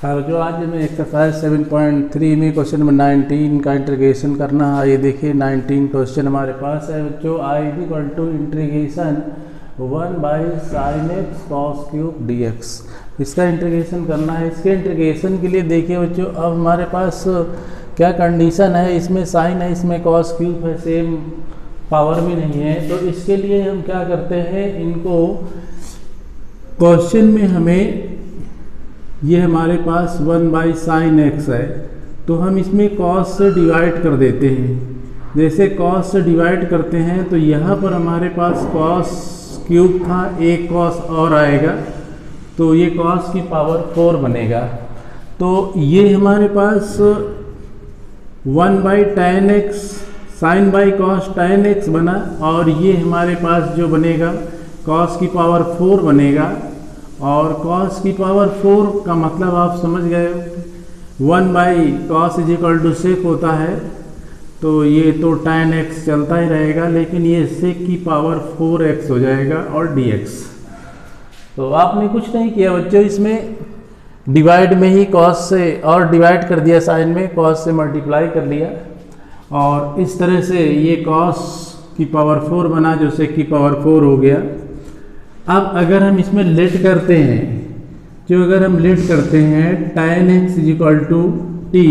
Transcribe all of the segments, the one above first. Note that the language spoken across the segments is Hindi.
और जो आज में एक्सरसाइज 7.3 में क्वेश्चन नंबर 19 का इंटीग्रेशन करना है। ये देखिए 19 क्वेश्चन हमारे पास है बच्चों। I equal to integration 1/sin x cos cube dx, इसका इंटीग्रेशन करना है। इसके इंटीग्रेशन के लिए देखिए बच्चों, अब हमारे पास क्या कंडीशन है, इसमें साइन है, इसमें कॉस क्यूब है, सेम पावर में नहीं है। तो इसके लिए हम क्या करते हैं, इनको क्वेश्चन में हमें ये हमारे पास 1/sin x है, तो हम इसमें cos से डिवाइड कर देते हैं। जैसे cos से डिवाइड करते हैं तो यहाँ पर हमारे पास cos क्यूब था, एक cos और आएगा तो ये cos की पावर 4 बनेगा। तो ये हमारे पास 1/tan x sin by cos tan x बना, और ये हमारे पास जो बनेगा cos की पावर 4 बनेगा। और cos की पावर 4 का मतलब आप समझ गए, 1/cos = sec होता है, तो ये तो tan x चलता ही रहेगा, लेकिन ये sec की पावर 4x हो जाएगा और dx। तो आपने कुछ नहीं किया बच्चों, इसमें डिवाइड में ही cos से और डिवाइड कर दिया, साइन में cos से मल्टीप्लाई कर लिया, और इस तरह से ये cos की पावर 4 बना जो sec की पावर 4 हो गया। अब अगर हम इसमें लेट करते हैं, अगर हम लेट करते हैं tan x = t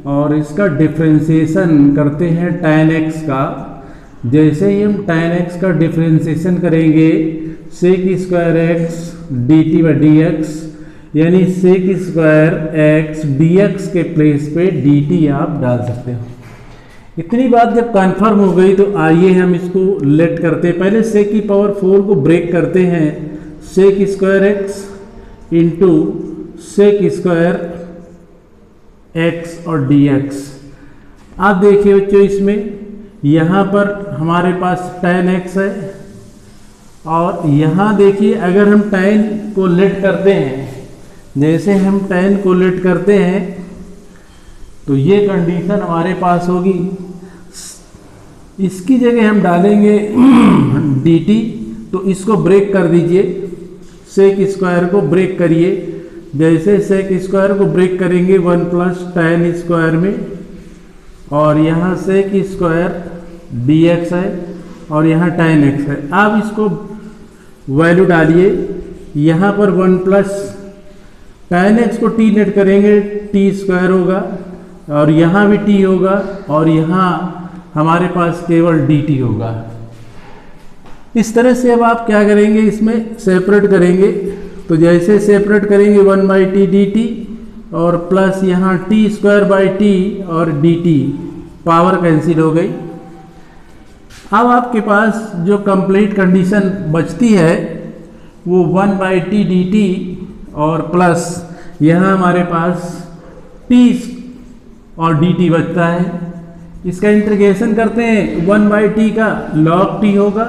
और इसका डिफ्रेंसिएशन करते हैं tan x का, जैसे ही हम tan x का डिफ्रेंसिएशन करेंगे sec² x dt/dx, यानी sec² x dx के प्लेस पे dt आप डाल सकते हो। इतनी बात जब कन्फर्म हो गई तो आइए हम इसको लेट करते हैं। पहले sec की पावर 4 को ब्रेक करते हैं, sec² x into sec² x और dx। आप देखिए बच्चों, इसमें यहाँ पर हमारे पास tan x है, और यहाँ देखिए अगर हम tan को लेट करते हैं, जैसे हम tan को लेट करते हैं तो ये कंडीशन हमारे पास होगी। इसकी जगह हम डालेंगे dt, तो इसको ब्रेक कर दीजिए, sec² को ब्रेक करिए। जैसे sec² को ब्रेक करेंगे 1 + tan² में, और यहाँ sec² dx है और यहाँ tan x है। आप इसको वैल्यू डालिए, यहाँ पर 1 + tan x को t लेट करेंगे t² होगा, और यहाँ भी t होगा, और यहाँ हमारे पास केवल dt होगा। इस तरह से अब आप क्या करेंगे, इसमें सेपरेट करेंगे। तो जैसे सेपरेट करेंगे 1/t dt और प्लस यहाँ t²/t और dt, पावर कैंसिल हो गई। अब आपके पास जो कंप्लीट कंडीशन बचती है वो 1/t dt और प्लस यहाँ हमारे पास t और dt बचता है। इसका इंटीग्रेशन करते हैं, 1/t का log t होगा,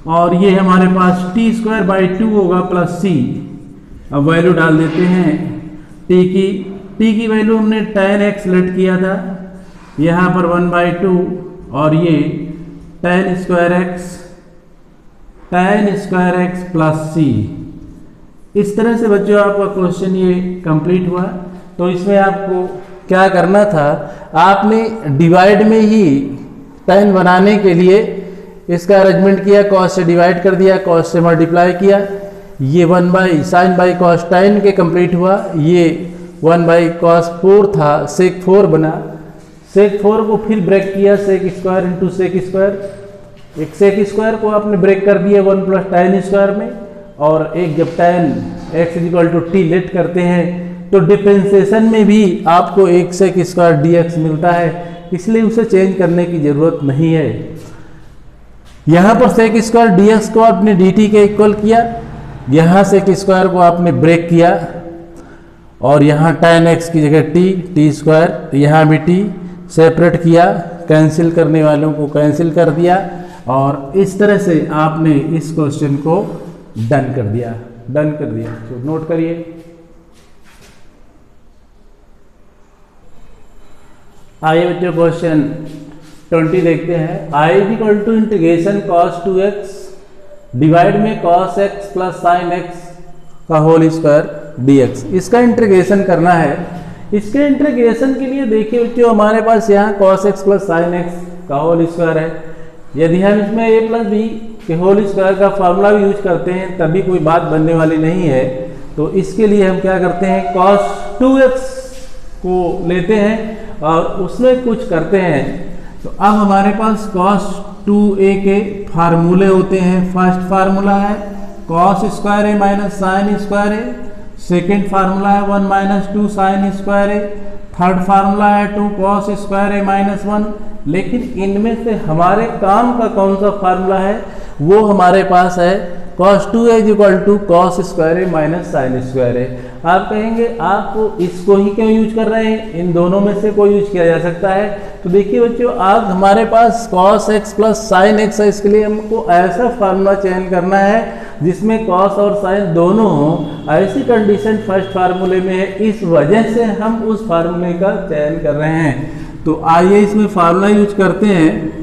और ये हमारे पास t² होगा प्लस c। अब वैल्यू डाल देते हैं t की वैल्यू हमने tan x लेट किया था, यहाँ पर 1/2, और ये tan² x प्लस c। इस तरह से बच्चों आपका क्वेश्चन ये कंप्लीट हुआ। तो इसमें आपको क्या करना था, आपने डिवाइड में ही tan बनाने के लिए इसका अरेंजमेंट किया, cos से डिवाइड कर दिया, cos से मल्टीप्लाई किया, ये 1/sin बाई cos tan के कंप्लीट हुआ। ये 1/cos 4 था, sec 4 बना, sec 4 को फिर ब्रेक किया, sec² इंटू sec²। एक sec² को आपने ब्रेक कर दिया 1 + tan² में, और एक जब tan x = t लेट करते हैं तो डिफ्रेंसिएशन में भी आपको एक sec² dx मिलता है, इसलिए उसे चेंज करने की ज़रूरत नहीं है। यहाँ पर sec² dx को आपने dt के इक्वल किया, यहाँ sec² को आपने ब्रेक किया, और यहाँ tan x की जगह t², यहाँ भी t सेपरेट किया, कैंसिल करने वालों को कैंसिल कर दिया, और इस तरह से आपने इस क्वेश्चन को डन कर दिया। तो नोट करिए। आइए बच्चों क्वेश्चन 20 देखते हैं। I = integration cos 2x divide में cos x + sin x का होल स्क्वायर dx। इसका इंटीग्रेशन करना है। इसके इंटीग्रेशन के लिए देखिए बच्चों हमारे पास यहाँ cos x plus sine x का होल स्क्वायर है। यदि हम इसमें a प्लस बी के होल स्क्वायर का फार्मूला भी यूज करते हैं तभी कोई बात बनने वाली नहीं है। तो इसके लिए हम क्या करते हैं, cos 2x को लेते हैं और उसमें कुछ करते हैं। तो अब हमारे पास cos 2a के फार्मूले होते हैं। फर्स्ट फार्मूला है cos square a minus sine square a, second formula है 1 minus 2 sign square a, third formula है 2 cos स्क्वायर a माइनस 1। लेकिन इनमें से हमारे काम का कौन सा फार्मूला है, वो हमारे पास है cos 2a equal to cos square a minus sine square a। आप कहेंगे आप इसको ही क्यों यूज कर रहे हैं, इन दोनों में से कोई यूज किया जा सकता है। तो देखिए बच्चों आज हमारे पास cos x plus sign x है, इसके लिए हमको ऐसा फार्मूला चयन करना है जिसमें cos और sin दोनों हो। ऐसी कंडीशन फर्स्ट फार्मूले में है, इस वजह से हम उस फार्मूले का चयन कर रहे हैं। तो आइए इसमें फार्मूला यूज करते हैं।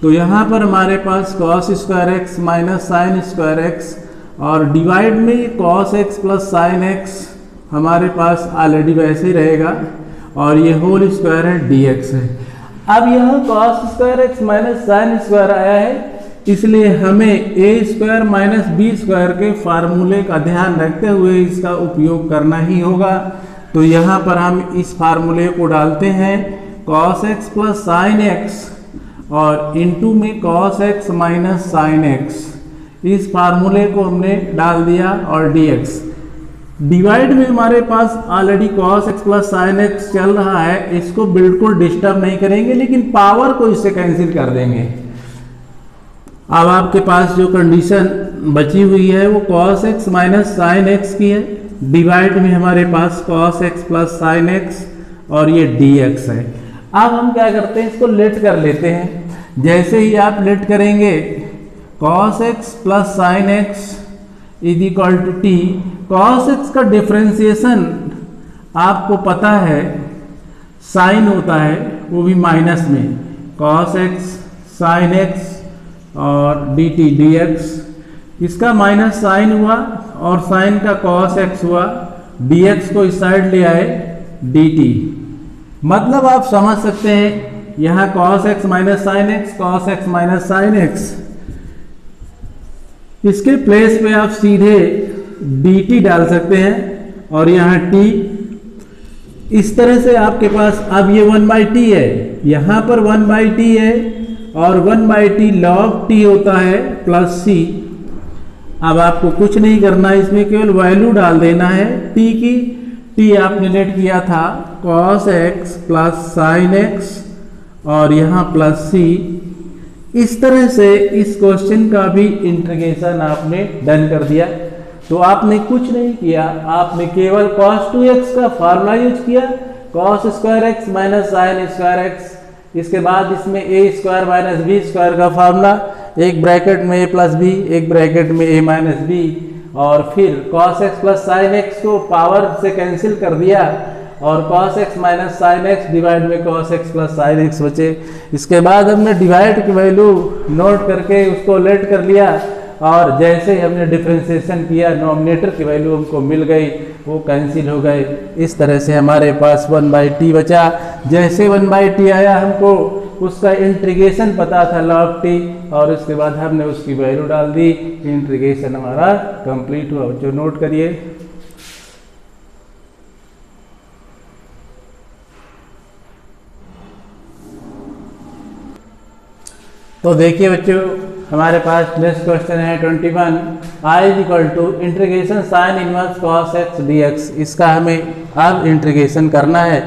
तो यहाँ पर हमारे पास cos square x minus sine square x और डिवाइड में cos x plus sine x हमारे पास ऑलरेडी वैसे ही रहेगा और ये होल स्क्वायर है dx है। अब यहाँ cos square x minus sine square आया है, इसलिए हमें a square minus b square के फार्मूले का ध्यान रखते हुए इसका उपयोग करना ही होगा। तो यहाँ पर हम इस फार्मूले को डालते हैं cos x plus sine x और इनटू में cos x minus sine x. इस फार्मूले को हमने डाल दिया और dx। डिवाइड में हमारे पास already cos x plus sine x चल रहा है, इसको बिल्कुल डिस्टर्ब नहीं करेंगे लेकिन पावर को इससे कैंसिल कर देंगे। अब आपके पास जो कंडीशन बची हुई है वो cos x minus sine x की है। डिवाइड में हमारे पास cos x plus sine x और ये dx है। अब हम क्या करते हैं, इसको लेट कर लेते हैं। जैसे ही आप लेट करेंगे cos x plus sine x is equal to t. cos x का डिफ्रेंसिएशन आपको पता है साइन होता है, वो भी माइनस में cos x साइन एक्स और dt dx। इसका माइनस साइन हुआ और साइन का cos x हुआ, dx को इस साइड ले आए dt। मतलब आप समझ सकते हैं यहाँ cos x minus sine x, cos x minus sine x, इसके प्लेस पे आप सीधे dt डाल सकते हैं और यहाँ t। इस तरह से आपके पास अब ये 1/t है, यहाँ पर 1/t है और 1/t log t होता है प्लस c। अब आपको कुछ नहीं करना, इसमें केवल वैल्यू डाल देना है t की। t आपने लेट किया था cos x plus sine x और यहाँ प्लस c। इस तरह से इस क्वेश्चन का भी इंटीग्रेशन आपने डन कर दिया। तो आपने कुछ नहीं किया, आपने केवल cos 2x का फार्मूला यूज किया, cos square x minus sine square x. इसके बाद इसमें a square minus b square का फार्मूला, एक ब्रैकेट में a प्लस बी, एक ब्रैकेट में a माइनस बी, और फिर cos x plus sine x को पावर से कैंसिल कर दिया और cos x minus sine x divide में cos x plus sine x बचे। इसके बाद हमने डिवाइड की वैल्यू नोट करके उसको लेट कर लिया और जैसे ही हमने डिफरेंशिएशन किया नॉमिनेटर की वैल्यू हमको मिल गई, वो कैंसिल हो गए। इस तरह से हमारे पास 1/t बचा। जैसे 1/t आया हमको उसका इंटीग्रेशन पता था log t और उसके बाद हमने उसकी वैल्यू डाल दी, इंटीग्रेशन हमारा कंप्लीट हुआ। जो नोट करिए, तो देखिए बच्चों हमारे पास नेक्स्ट क्वेश्चन है 21 i is equal to integration sine inverse cos x dx। इसका हमें अब इंटीग्रेशन करना है।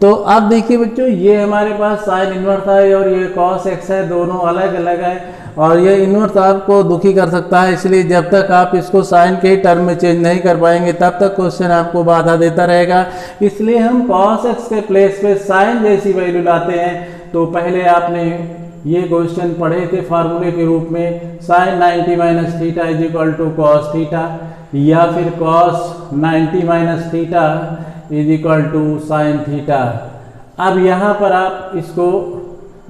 तो अब देखिए बच्चों ये हमारे पास साइन इनवर्स है और ये cos x है, दोनों अलग अलग है और ये इनवर्स आपको दुखी कर सकता है। इसलिए जब तक आप इसको साइन के ही टर्म में चेंज नहीं कर पाएंगे तब तक क्वेश्चन आपको बाधा देता रहेगा। इसलिए हम cos x के प्लेस पे साइन जैसी वैल्यू लाते हैं। तो पहले आपने ये क्वेश्चन पढ़े थे फार्मूले के रूप में, sine 90 minus theta is equal to cos theta, या फिर cos 90 minus theta is equal to sine theta. अब यहाँ पर आप इसको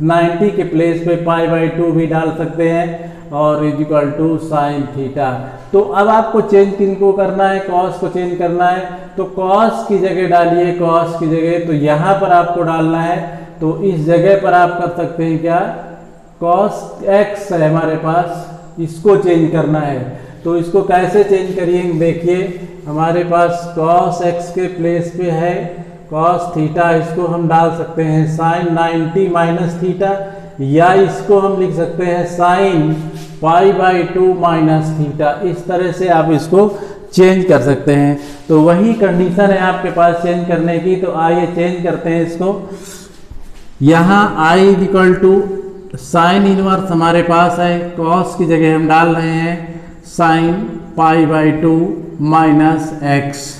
90 के प्लेस पे π/2 भी डाल सकते हैं और is equal to sine theta. तो अब आपको चेंज किनको करना है, कॉस को चेंज करना है, तो कॉस की जगह डालिए, कॉस की जगह, तो यहाँ पर आपको डालना है, तो इस जगह पर आप कर सकते हैं क्या, कॉस एक्स है हमारे पास, इसको चेंज करना है। तो इसको कैसे चेंज करिए, देखिए हमारे पास कॉस एक्स के प्लेस पे है कॉस थीटा, इसको हम डाल सकते हैं साइन 90 माइनस थीटा, या इसको हम लिख सकते हैं साइन π/2 माइनस थीटा। इस तरह से आप इसको चेंज कर सकते हैं। तो वही कंडीशन है आपके पास चेंज करने की। तो आइए चेंज करते हैं इसको। यहाँ i equal to sine inverse हमारे पास है, कॉस की जगह हम डाल रहे हैं साइन π/2 माइनस एक्स,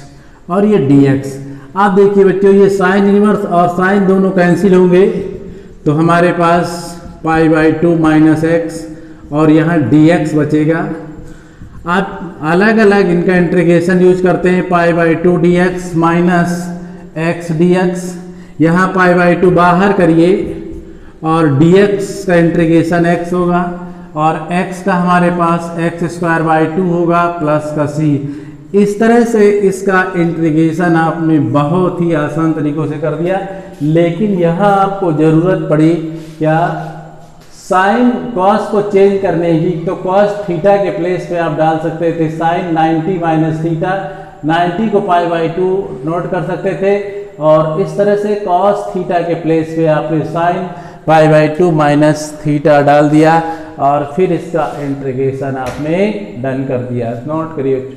और ये dx। आप देखिए बच्चों, ये साइन इनवर्स और साइन दोनों कैंसिल होंगे, तो हमारे पास π/2 माइनस एक्स और यहाँ dx बचेगा। आप अलग अलग इनका इंटीग्रेशन यूज करते हैं, π/2 dx माइनस एक्स dx, यहाँ π/2 बाहर करिए और dx का इंटीग्रेशन x होगा, और x का हमारे पास x²/2 होगा प्लस का c। इस तरह से इसका इंटीग्रेशन आपने बहुत ही आसान तरीकों से कर दिया। लेकिन यहाँ आपको ज़रूरत पड़ी क्या, साइन कॉस को चेंज करने की, तो कॉस थीटा के प्लेस पे आप डाल सकते थे साइन 90 माइनस थीटा, 90 को π/2 नोट कर सकते थे, और इस तरह से कॉस थीटा के प्लेस पे आपने साइन π/2 माइनस थीटा डाल दिया, और फिर इसका इंटीग्रेशन आपने डन कर दिया। नोट करिए।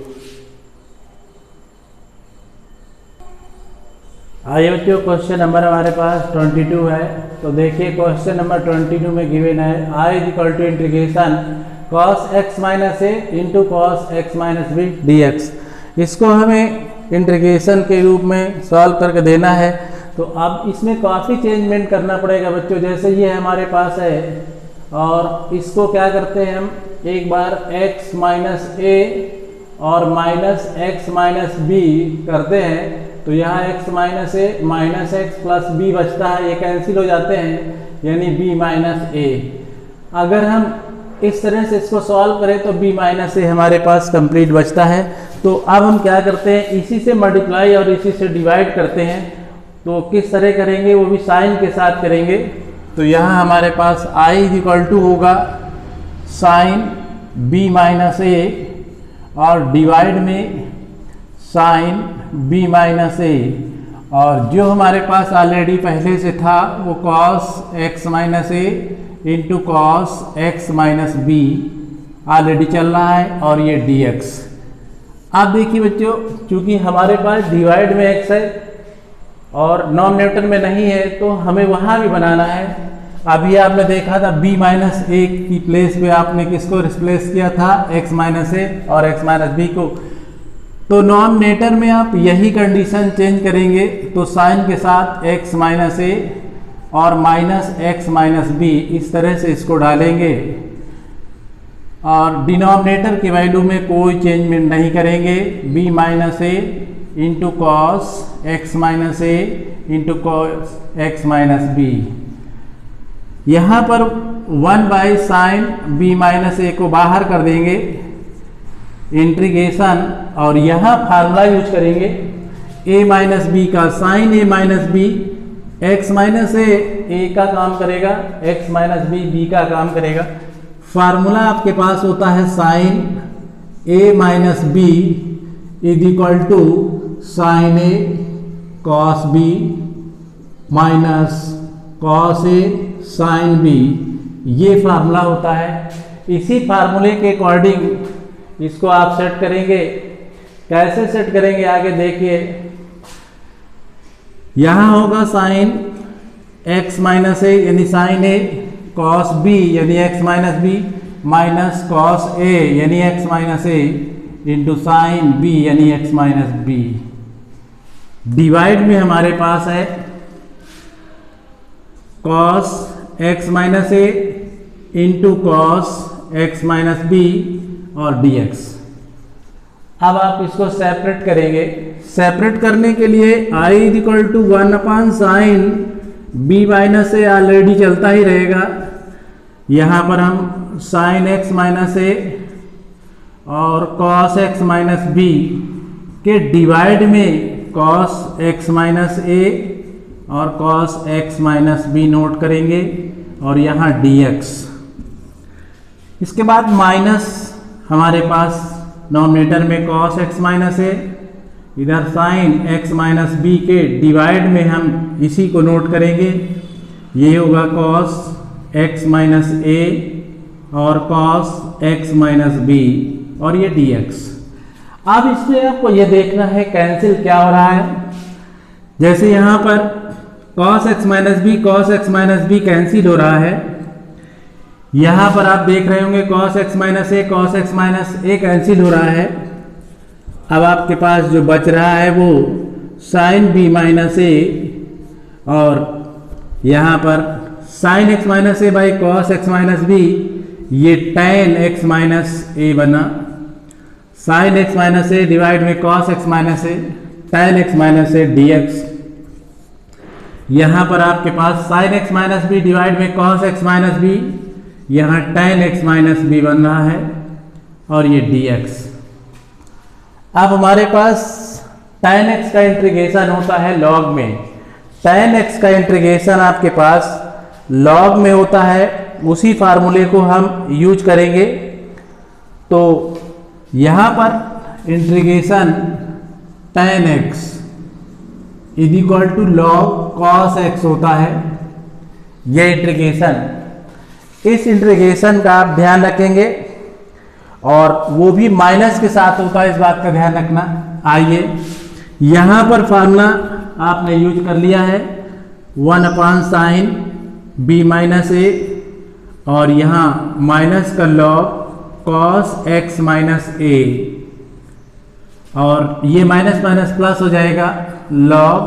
आइए बच्चों, क्वेश्चन नंबर हमारे पास 22 है। तो देखिए क्वेश्चन नंबर 22 में गिवन है i equal to integration cos x minus A into cos x minus b dx। इसको हमें इंटीग्रेशन के रूप में सॉल्व करके देना है। तो अब इसमें काफ़ी चेंजमेंट करना पड़ेगा बच्चों। जैसे ये हमारे पास है, और इसको क्या करते हैं हम, एक बार x माइनस ए और माइनस एक्स माइनस बी करते हैं, तो यहाँ x माइनस ए माइनस एक्स प्लस बी बचता है, ये कैंसिल हो जाते हैं, यानी b माइनस ए। अगर हम इस तरह से इसको सॉल्व करें तो b माइनस ए हमारे पास कंप्लीट बचता है। तो अब हम क्या करते हैं, इसी से मल्टीप्लाई और इसी से डिवाइड करते हैं। तो किस तरह करेंगे, वो भी साइन के साथ करेंगे। तो यहाँ हमारे पास i इक्वल टू होगा साइन b माइनस ए और डिवाइड में साइन b माइनस ए, और जो हमारे पास ऑलरेडी पहले से था वो कॉस एक्स माइनस ए into cos x minus B already चल रहा है, और ये dx। आप देखिए बच्चों, चूंकि हमारे पास डिवाइड में x है और नॉमिनेटर में नहीं है, तो हमें वहाँ भी बनाना है। अभी आपने देखा था b माइनस ए की प्लेस पे आपने किसको रिप्लेस किया था, x माइनस ए और x माइनस बी को। तो नॉमिनेटर में आप यही कंडीशन चेंज करेंगे, तो साइन के साथ x माइनस ए और माइनस एक्स माइनस बी, इस तरह से इसको डालेंगे, और डिनोमिनेटर की वैल्यू में कोई चेंजमेंट नहीं करेंगे। b माइनस ए इंटू कॉस एक्स माइनस ए into cos x minus B. यहाँ पर 1 by sine b minus A को बाहर कर देंगे, इंटीग्रेशन, और यहाँ फार्मूला यूज करेंगे a माइनस बी का, sine a minus B, x minus A का काम करेगा, x माइनस बी का काम करेगा। फार्मूला आपके पास होता है sine a minus b is equal to sine A cos b minus cos a sine b, ये फार्मूला होता है। इसी फार्मूले के अकॉर्डिंग इसको आप सेट करेंगे। कैसे सेट करेंगे आगे देखिए, यहां होगा साइन x माइनस ए यानी साइन ए, कॉस बी यानी x minus B, minus cos A यानी x माइनस ए इंटू साइन बी यानी x माइनस बी। डिवाइड में हमारे पास है कॉस x माइनस ए into cos x minus B और dx। अब आप इसको सेपरेट करेंगे। सेपरेट करने के लिए i equal to 1 upon sine b minus a already चलता ही रहेगा। यहाँ पर हम साइन एक्स माइनस ए और कॉस एक्स माइनस बी के डिवाइड में कॉस एक्स माइनस ए और cos x minus b note करेंगे और यहाँ dx। इसके बाद माइनस हमारे पास नॉमिनेटर में कॉस एक्स माइनस ए, इधर साइन एक्स माइनस बी के डिवाइड में हम इसी को नोट करेंगे, ये होगा कॉस एक्स माइनस ए और कॉस एक्स माइनस बी और ये dx। अब इसमें आपको ये देखना है कैंसिल क्या हो रहा है। जैसे यहाँ पर cos x minus b cancel हो रहा है, यहाँ पर आप देख रहे होंगे cos x माइनस ए कैंसिल हो रहा है। अब आपके पास जो बच रहा है वो साइन b माइनस ए और यहाँ पर sine x minus A by cos x minus B, ये tan x माइनस ए बना, sine x minus A divide में cos x minus A, tan x minus A dx। यहाँ पर आपके पास sine x minus B divide में कॉस एक्स माइनस बी, यहाँ tan x माइनस बी बन रहा है और ये dx। अब हमारे पास tan x का इंटीग्रेशन होता है लॉग में, tan x का इंटीग्रेशन आपके पास लॉग में होता है, उसी फार्मूले को हम यूज करेंगे। तो यहाँ पर integration tan x is equal to log cos x होता है, यह इंटीग्रेशन। इस इंटीग्रेशन का आप ध्यान रखेंगे और वो भी माइनस के साथ होता है, इस बात का ध्यान रखना। आइए यहाँ पर फार्मूला आपने यूज कर लिया है 1/sin b माइनस ए और यहाँ माइनस का log cos x minus a और ये माइनस माइनस प्लस हो जाएगा log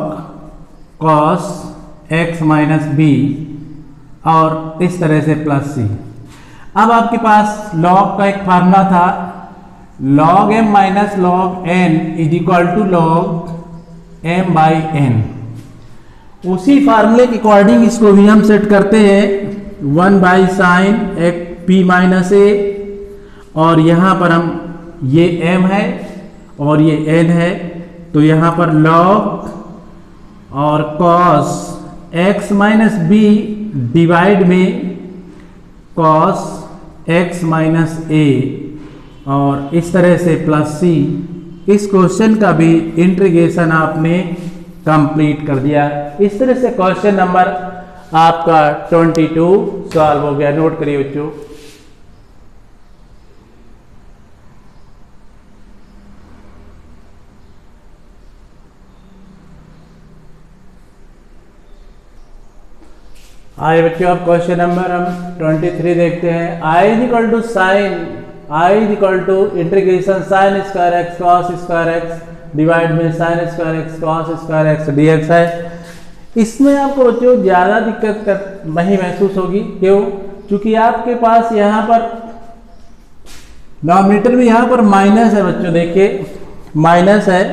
cos x minus B और इस तरह से प्लस सी। अब आपके पास लॉग का एक फार्मूला था log m minus log n is equal to log m by n। उसी फार्मूले के अकॉर्डिंग इसको भी हम सेट करते हैं 1/sin p माइनस ए और यहाँ पर हम ये m है और ये n है, तो यहाँ पर log और cos x minus B divide में cos x माइनस ए और इस तरह से प्लस सी। इस क्वेश्चन का भी इंटीग्रेशन आपने कंप्लीट कर दिया। इस तरह से क्वेश्चन नंबर आपका 22 सॉल्व हो गया। नोट करिए बच्चों। आइए बच्चों अब क्वेश्चन नंबर हम 23 देखते हैं। I is equal to integration sine square x cos square x divide में sine square x cos square x dx है। इसमें आपको बच्चों ज़्यादा दिक्कत नहीं महसूस होगी। क्यों? क्योंकि आपके पास यहाँ पर डिनोमिनेटर में यहाँ पर माइनस है बच्चों, देखिए माइनस है,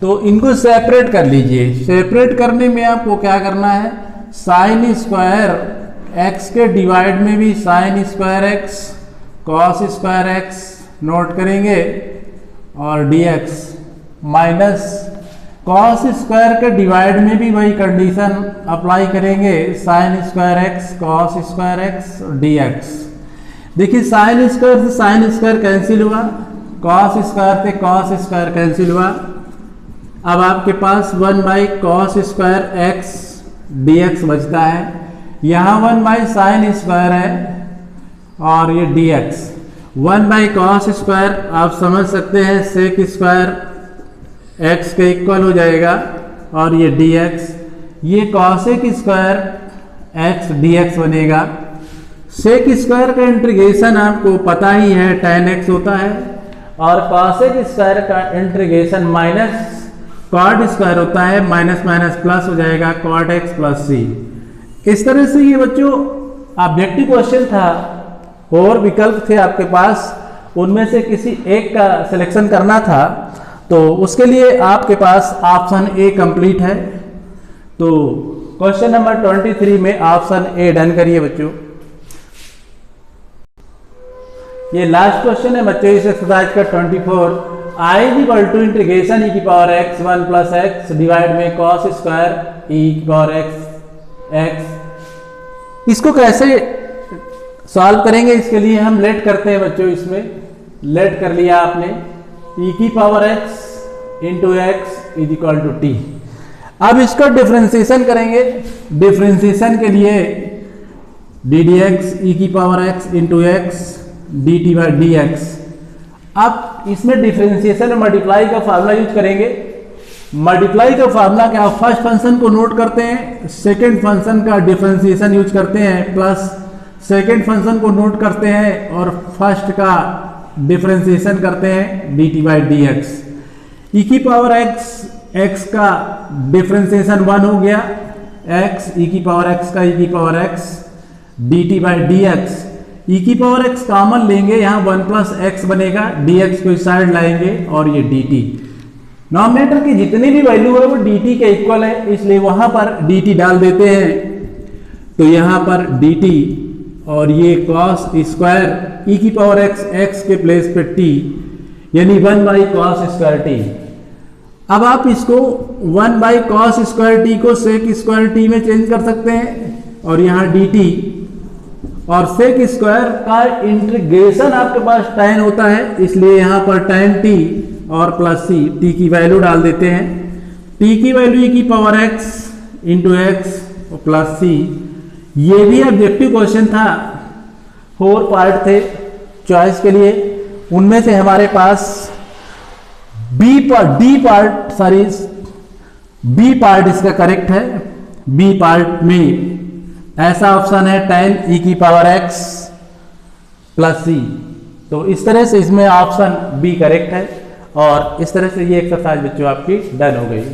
तो इनको सेपरेट कर लीजिए। सेपरेट करने में आपको क्या करना है, साइन स्क्वायर एक्स के डिवाइड में भी sine square x cos square x note करेंगे और डीएक्स माइनस कॉस स्क्वायर के डिवाइड में भी वही कंडीशन अप्लाई करेंगे, sine square x cos square x dx. देखिए साइन स्क्वायर से साइन स्क्वायर कैंसिल हुआ, कॉस स्क्वायर से कॉस स्क्वायर कैंसिल हुआ। अब आपके पास 1/cos स्क्वायर एक्स dx बचता है, यहाँ 1/sin स्क्वायर है और ये dx। 1/cos स्क्वायर आप समझ सकते हैं सेक स्क्वायर x के इक्वल हो जाएगा और ये dx, ये cosec स्क्वायर x dx बनेगा। सेक स्क्वायर का इंटीग्रेशन आपको पता ही है tan x होता है और cosec स्क्वायर का इंटीग्रेशन माइनस कॉट स्क्वायर होता है, माइनस माइनस प्लस हो जाएगा कॉट एक्स प्लस सी। इस तरह से ये बच्चों ऑब्जेक्टिव क्वेश्चन था और विकल्प थे आपके पास, उनमें से किसी एक का सिलेक्शन करना था, तो उसके लिए आपके पास ऑप्शन ए कंप्लीट है। तो क्वेश्चन नंबर 23 में ऑप्शन ए डन करिए बच्चों। ये लास्ट क्वेश्चन है बच्चों इस एक्सरसाइज का 24। I is equal to integration e की power x 1 plus x divide में cos स्क्वायर e की पावर x। इसको कैसे सॉल्व करेंगे, इसके लिए हम लेट करते हैं बच्चों। इसमें लेट कर लिया आपने, e की power x into x is equal to t. अब इसका डिफरेंशिएशन करेंगे। डिफरेंशिएशन के लिए डी डी एक्स ई की power x into x D T by D X. अब इसमें डिफरेंशिएशन और मल्टीप्लाई का फार्मूला यूज करेंगे। मल्टीप्लाई का फार्मूला क्या, फर्स्ट फंक्शन को नोट करते हैं, सेकंड फंक्शन का डिफरेंशिएशन यूज करते हैं, प्लस सेकंड फंक्शन को नोट करते हैं और फर्स्ट का डिफरेंशिएशन करते हैं D T by D X. E की पावर x का डिफरेंशिएशन 1 हो गया, x ई की पावर x का ई की power x D T by D X. E की पावर x कॉमन लेंगे, यहाँ 1 प्लस एक्स बनेगा, dx को इस साइड लाएंगे और ये dt। नॉमिनेटर की जितनी भी वैल्यू है वो dt के इक्वल है, इसलिए वहां पर dt डाल देते हैं। तो यहाँ पर dt और ये cos स्क्वायर ई की पावर x के प्लेस पे t, यानी 1 बाई cos स्क्वायर t। अब आप इसको 1 बाई cos स्क्वायर t को sec स्क्वायर t में चेंज कर सकते हैं और यहाँ dt और sec स्क्वायर का इंटीग्रेशन आपके पास tan होता है, इसलिए यहाँ पर tan t और प्लस c, t की वैल्यू डाल देते हैं। t की वैल्यू e की पावर x इंटू एक्स और प्लस c। ये भी ऑब्जेक्टिव क्वेश्चन था, 4 पार्ट थे चॉइस के लिए, उनमें से हमारे पास बी पार्ट इसका करेक्ट है। बी पार्ट में ऐसा ऑप्शन है tan e की पावर x प्लस c। तो इस तरह से इसमें ऑप्शन बी करेक्ट है और इस तरह से ये एक्सरसाइज बच्चों आपकी डन हो गई।